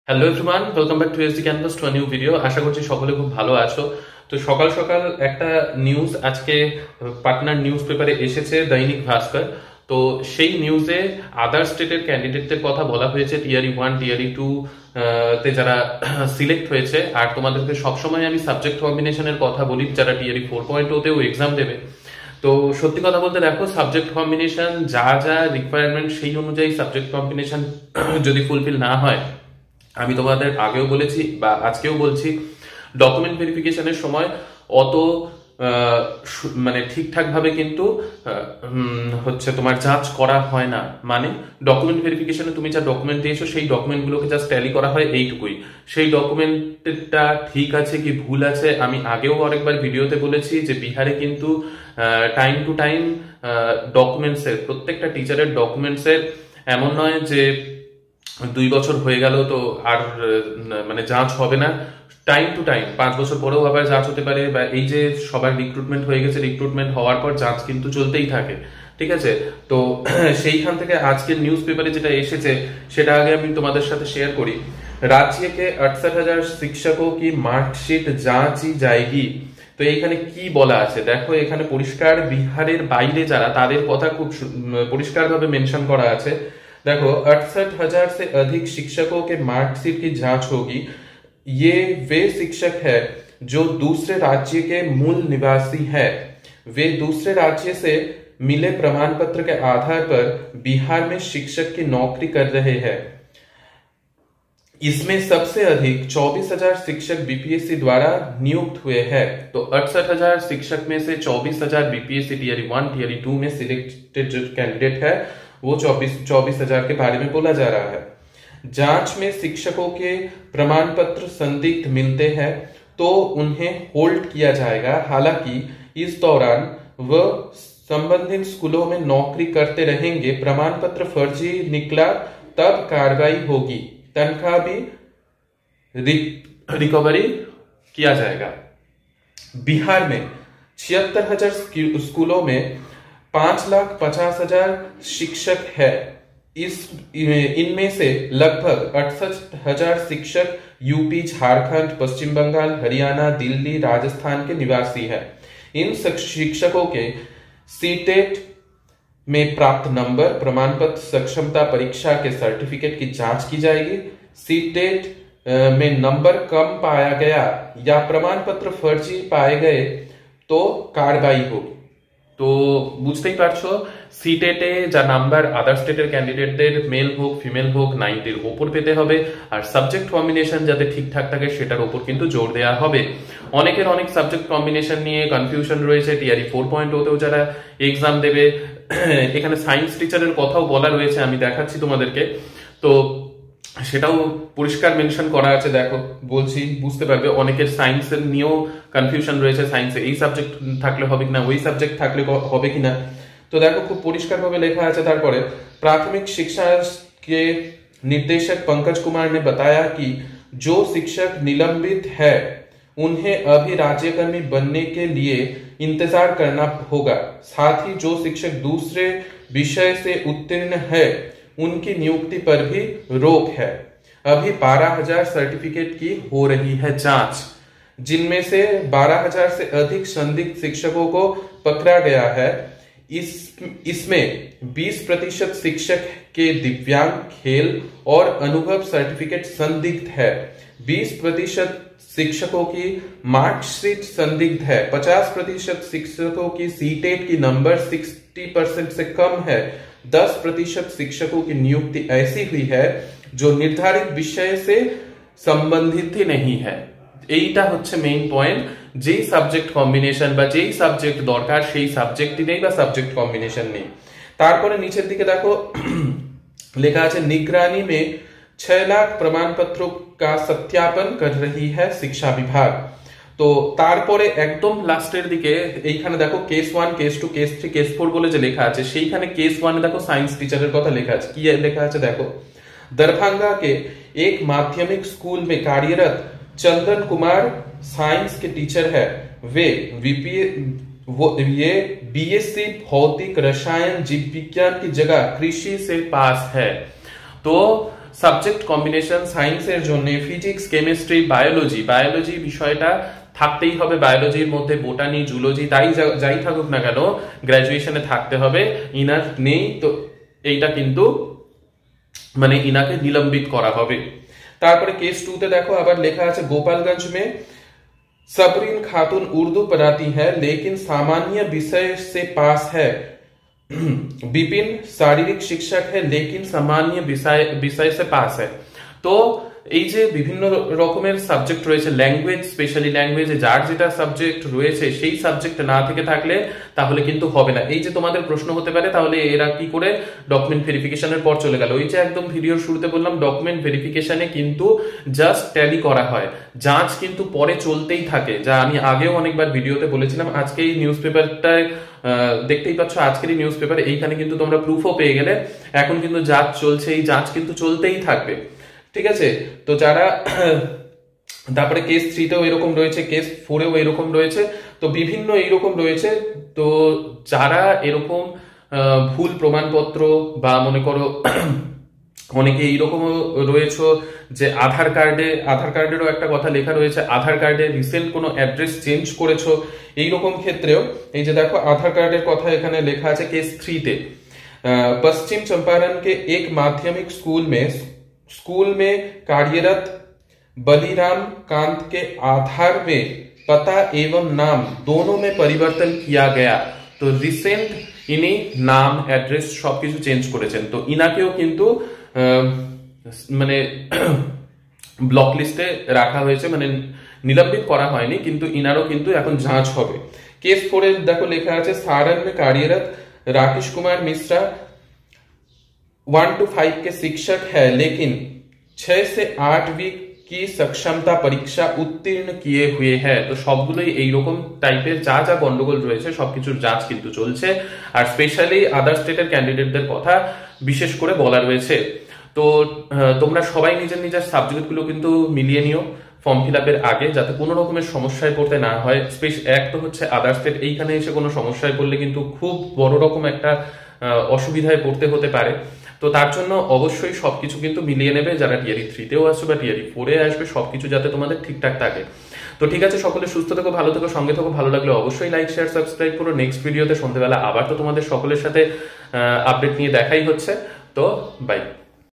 Hello everyone, welcome back to SD Canvas to new video. আশা করছি সকলে খুব ভালো আছো। তো সকাল সকাল একটা নিউজ আজকে পাটনার নিউজ পেপারে এসেছে, দৈনিক ভাস্কর। তো সেই নিউজে আদার স্টেটের ক্যান্ডিডেটদের কথা বলা হয়েছে, টিয়ারি 1 টিয়ারি 2 তে যারা সিলেক্ট হয়েছে। আর তোমাদেরকে সবসময় আমি সাবজেক্ট কম্বিনেশনের কথা বলি, যারা টিয়ারি 4.0তেও এক্সাম দেবে। তো সত্যি কথা বলতে দেখো, সাবজেক্ট কম্বিনেশন যা যা রিকোয়ারমেন্ট সেই অনুযায়ী সাবজেক্ট কম্বিনেশন যদি ফুলফিল না হয়, আমি তোমাদের আগেও বলেছি বা আজকেও বলছি, ডকুমেন্ট ভেরিফিকেশনের সময় অত মানে ঠিকঠাক ভাবে কিন্তু হচ্ছে তোমার যাচ করা হয় না। মানে ডকুমেন্ট ভেরিফিকেশনে তুমি যা ডকুমেন্ট দিয়েছো সেই ডকুমেন্টগুলোকে জাস্ট ট্যালি করা হয়, এইটুকুই। সেই ডকুমেন্টটা ঠিক আছে কি ভুল আছে, আমি আগেও অনেকবার ভিডিওতে বলেছি যে বিহারে কিন্তু টাইম টু টাইম ডকুমেন্টসের, প্রত্যেকটা টিচারের ডকুমেন্টসের এমন নয় যে 2 বছর হয়ে গেল তো আর মানে যাঁচ হবে না। টাইম টু টাইম 5 বছর পরেও আবার যাঁচ হতে পারে, বা এই যে সবার রিক্রুটমেন্ট হয়ে গেছে, রিক্রুটমেন্ট হওয়ার পর যাঁচ কিন্তু চলতেই থাকে। ঠিক আছে? তো সেইখান থেকে আজকের নিউজ পেপারে যেটা এসেছে সেটা আগে আমি তোমাদের সাথে শেয়ার করি। রাজ্য के 68,000 শিক্ষকও কি মার্কশিট যাঁচি যায়গি। তো এইখানে কি বলা আছে দেখো, এখানে পরিষ্কার বিহারের বাইরে যারা, তাদের কথা খুব পরিষ্কার ভাবে মেনশন করা আছে। देखो 68,000 से अधिक शिक्षकों के मार्कशीट की जांच होगी। ये वे शिक्षक है जो दूसरे राज्य के मूल निवासी है। वे दूसरे राज्य से मिले प्रमाण पत्र के आधार पर बिहार में शिक्षक की नौकरी कर रहे हैं। इसमें सबसे अधिक 24,000 शिक्षक बीपीएससी द्वारा नियुक्त हुए हैं। तो 68,000 शिक्षक में से 24,000 बीपीएससी टीआरई 1 टीआरई 2 में सिलेक्टेड जो कैंडिडेट है वो 24,000 के बारे में बोला जा रहा है। जांच में शिक्षकों के प्रमाण पत्र संदिग्ध मिलते हैं तो उन्हें होल्ड किया जाएगा। हालांकि इस दौरान वह संबंधित स्कूलों में नौकरी करते रहेंगे। प्रमाण पत्र फर्जी निकला तब कार्रवाई होगी, तनख्वाह भी रिकवरी किया जाएगा। बिहार में 76,000 स्कूलों में 5,50,000 शिक्षक है। इनमें से लगभग 68,000 शिक्षक यूपी, झारखंड, पश्चिम बंगाल, हरियाणा, दिल्ली, राजस्थान के निवासी है। इन शिक्षकों के सीटेट में प्राप्त नंबर, प्रमाण पत्र, सक्षमता परीक्षा के सर्टिफिकेट की जांच की जाएगी। सीटेट में नंबर कम पाया गया या प्रमाण पत्र फर्जी पाए गए तो कार्रवाई होगी। তো বুঝতেই পারছো, সিটেটে যা নাম্বার আদার স্টেটের ক্যান্ডিডেটদের মেল হোক ফিমেল হোক 90-র ওপর পেতে হবে, আর সাবজেক্ট কম্বিনেশন যাতে ঠিকঠাক থাকে সেটার ওপর কিন্তু জোর দেওয়া হবে। অনেকের অনেক সাবজেক্ট কম্বিনেশন নিয়ে কনফিউশন রয়েছে। টিআরই 4.0তেও যারা এক্সাম দেবে, এখানে সায়েন্স টিচারের কথাও বলা রয়েছে, আমি দেখাচ্ছি তোমাদেরকে। তো সেটাও পরিষ্কার মেনশন করা আছে, দেখো বলছি বুঝতে পারবে। অনেকের সায়েন্সের নিয়েও কনফিউশন রয়েছে, সায়েন্সে এই সাবজেক্ট থাকলে হবে কিনা, ওই সাবজেক্ট থাকলে হবে কিনা। তো দেখো খুব পরিষ্কার ভাবে লেখা আছে। তারপরে प्राथमिक शिक्षा के निदेशक पंकज कुमार ने बताया कि जो शिक्षक निलंबित है उन्हें अभी राज्यकर्मी बनने के लिए इंतजार करना होगा। साथ ही जो शिक्षक दूसरे विषय से उत्तीर्ण है उनकी नियुक्ति पर भी रोक है। अभी 12,000 सर्टिफिकेट की हो रही है जांच, जिनमें से 12,000 से अधिक संदिग्ध शिक्षकों को पकड़ा गया है। इसमें 20% शिक्षक के दिव्यांग, खेल और अनुभव सर्टिफिकेट संदिग्ध है। 20% शिक्षकों की मार्कशीट संदिग्ध है। 50% शिक्षकों की सीटेट की नंबर 60% से कम है। 10% शिक्षकों की नियुक्ति ऐसी हुई है जो निर्धारित विषय से संबंधित ही नहीं है। এইটা হচ্ছে মেইন পয়েন্ট। যেই সাবজেক্ট কম্বিনেশন বা যেই সাবজেক্ট দরকার সেই সাবজেক্টই নেই বা সাবজেক্ট কম্বিনেশন নেই। তারপরে নিচের দিকে দেখো লেখা আছে निगरानी में 6 लाख प्रमाण पत्रों का सत्यापन कर रही है शिक्षा विभाग। তো তারপরে একদম লাস্টের দিকে এইখানে দেখো কেস 1, কেস 2, কেস 3, কেস 4 বলে যে লেখা আছে, সেইখানে কেস 1 দেখো সায়েন্স টিচারের কথা লেখা আছে। কি লেখা আছে देखो, दरभंगा के एक माध्यमिक स्कूल में कार्यरत चंदन कुमार साइंस के टीचर है। वे ये बीएससी भौतिक रसायन जीव विज्ञान की जगह कृषि से पास है। तो সাবজেক্ট কম্বিনেশন সায়েন্সের জন্য ফিজিক্স, কেমিস্ট্রি, বায়োলজি বিষয়টা থাকতেই হবে। বায়োলজির মধ্যে বোটানি, জুলজি যাই থাকুক না কেন গ্রাজুয়েশনে থাকতে হবে। ইনার নেই তো এইটা কিন্তু মানে ইনাকে নিলম্বিত করা হবে। তারপরে কেস 2 তে দেখো আবার লেখা আছে गोपालगंज में सबरीन खातून उर्दू पढ़ाती है लेकिन सामान्य विषय से पास है। विपिन शारीरिक शिक्षक है लेकिन सामान्य विषय से पास है। तो এই যে বিভিন্ন রকমের সাবজেক্ট রয়েছে, ল্যাঙ্গুয়েজ, স্পেশালি ল্যাঙ্গুয়েজে যার যেটা সাবজেক্ট রয়েছে সেই সাবজেক্ট না থেকে থাকলে তাহলে কিন্তু হবে না। এই যে তোমাদের প্রশ্ন হতে পারে তাহলে এরা কি করে ডকুমেন্ট ভেরিফিকেশনের পর চলে গেল। ওই যে একদম ভিডিওর শুরুতে বললাম ডকুমেন্ট ভেরিফিকেশনে কিন্তু জাস্ট ট্যালি করা হয়, যাঁচ কিন্তু পরে চলতেই থাকে, যা আমি আগেও অনেকবার ভিডিওতে বলেছিলাম। আজকে এই নিউজ পেপারটায় দেখতেই পাচ্ছ, আজকের এই নিউজ পেপারে এইখানে কিন্তু তোমরা প্রুফও পেয়ে গেলে। এখন কিন্তু যাঁচ চলছে, এই যাঁচ কিন্তু চলতেই থাকবে, ঠিক আছে। তো যারা তারপরে কেস 3 তেও এরকম রয়েছে, কেস 4 এও এরকম রয়েছে, তো বিভিন্ন এইরকম রয়েছে। তো যারা এরকম ভুল প্রমাণপত্র বা মনে করো অনেকে এইরকম রয়েছে যে আধার কার্ডেরও একটা কথা লেখা রয়েছে, আধার কার্ডে রিসেন্ট কোনো অ্যাড্রেস চেঞ্জ করেছো, এইরকম ক্ষেত্রেও এই যে দেখো আধার কার্ডের কথা এখানে লেখা আছে কেস 3 তে। पश्चिम चंपारण के एक माध्यमिक स्कूल में कार्यरत बलिराम कांत के आधार में पता एवं नाम दोनों में परिवर्तन किया गया। तो रिसेंट इन्हीं नाम एड्रेस সবকিছু চেঞ্জ করেছেন। তো ইনাকেও কিন্তু মানে ব্লক লিস্টে রাখা হয়েছে, মানে নিলম্বিত করা হয়নি, কিন্তু ইনারও কিন্তু এখন जांच হবে। केस 4 এ দেখো লেখা আছে सारण में कार्यरत राकेश कुमार मिश्रा 1 to 5 के शिक्षक है लेकिन 6 से 8वीं की सक्षमता परीक्षा उत्तीर्ण किए हुए हैं। तो সবগুলোই এইরকম টাইপের যা যা গন্ডগোল রয়েছে সবকিছুর যাঁচ কিন্তু চলছে। আর স্পেশালি আদার স্টেটের ক্যান্ডিডেটদের কথা বিশেষ করে বলা রয়েছে। তো তোমরা সবাই নিজের সাবজেক্টগুলো কিন্তু মিলিয়ে নিও ফর্ম ফিল আপের আগে, যাতে কোনো রকমের সমস্যায় পড়তে না হয়। এক তো হচ্ছে আদার স্টেট, এইখানে এসে কোনো সমস্যায় পড়লে কিন্তু খুব বড় রকম একটা অসুবিধায় পড়তে হতে পারে। তো তার জন্য অবশ্যই সবকিছু কিন্তু মিলিয়ে নেবে, যারা টিআরই 3 তেও আসবে বা টিআরই 4 এ আসবে, সবকিছু যাতে তোমাদের ঠিকঠাক থাকে। তো ঠিক আছে, সকলে সুস্থ থেকো, ভালো থেকো, সঙ্গে থেকো। ভালো লাগলে অবশ্যই লাইক, শেয়ার, সাবস্ক্রাইব করো। নেক্সট ভিডিওতে সন্ধ্যেবেলা আবার তো তোমাদের সকলের সাথে আপডেট নিয়ে দেখাই হচ্ছে। তো বাই।